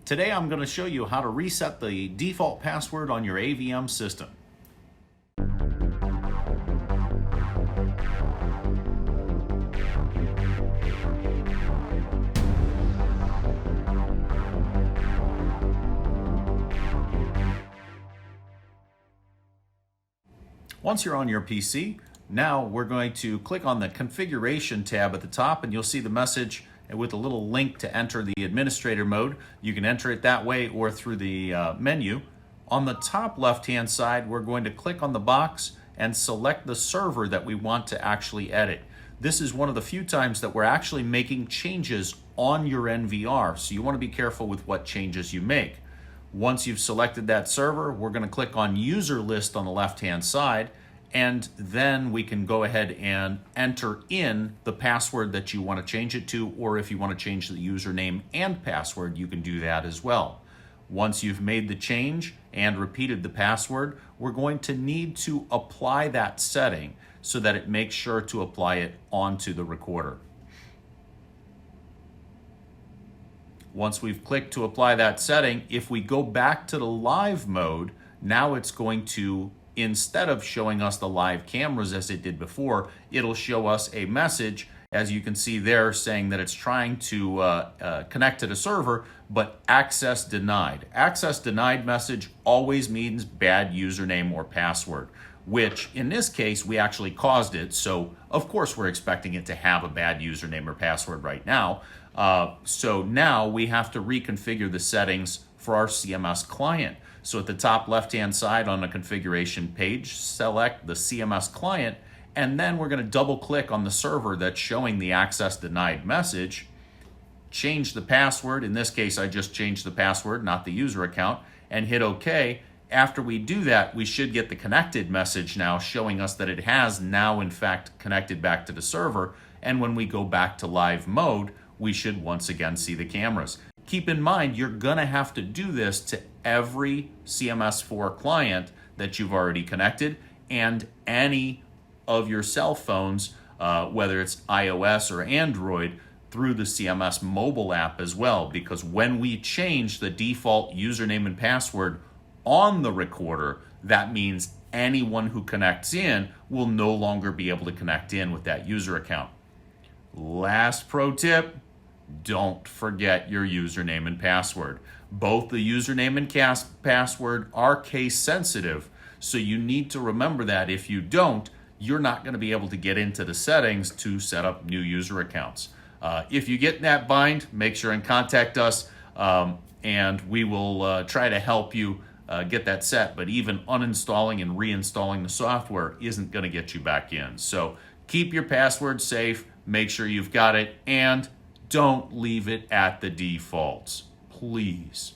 Today I'm going to show you how to reset the default password on your AVM system. Once you're on your PC, now we're going to click on the Configuration tab at the top, and you'll see the message with a little link to enter the administrator mode. You can enter it that way or through the menu. On the top left-hand side, we're going to click on the box and select the server that we want to actually edit. This is one of the few times that we're actually making changes on your NVR, so you want to be careful with what changes you make. Once you've selected that server, we're going to click on User List on the left-hand side, and then we can go ahead and enter in the password that you want to change it to, or if you want to change the username and password, you can do that as well. Once you've made the change and repeated the password, we're going to need to apply that setting so that it makes sure to apply it onto the recorder. Once we've clicked to apply that setting, if we go back to the live mode, now it's going to, instead of showing us the live cameras as it did before, it'll show us a message, as you can see there, saying that it's trying to connect to the server, but access denied. Access denied message always means bad username or password, which in this case, we actually caused it. So of course we're expecting it to have a bad username or password right now. So now we have to reconfigure the settings for our CMS client. So at the top left-hand side on the configuration page, select the CMS client, and then we're going to double-click on the server that's showing the access denied message, change the password. In this case, I just changed the password, not the user account, and hit OK. After we do that, we should get the connected message now showing us that it has now, in fact, connected back to the server. And when we go back to live mode, we should once again see the cameras. Keep in mind, you're going to have to do this to every CMS4 client that you've already connected and any of your cell phones, whether it's iOS or Android, through the CMS mobile app as well, because when we change the default username and password on the recorder, that means anyone who connects in will no longer be able to connect in with that user account. Last pro tip, don't forget your username and password. Both the username and password are case sensitive, so you need to remember that. If you don't, you're not going to be able to get into the settings to set up new user accounts. If you get in that bind, make sure and contact us, and we will try to help you get that set. But even uninstalling and reinstalling the software isn't going to get you back in. So keep your password safe, make sure you've got it, and don't leave it at the defaults, please.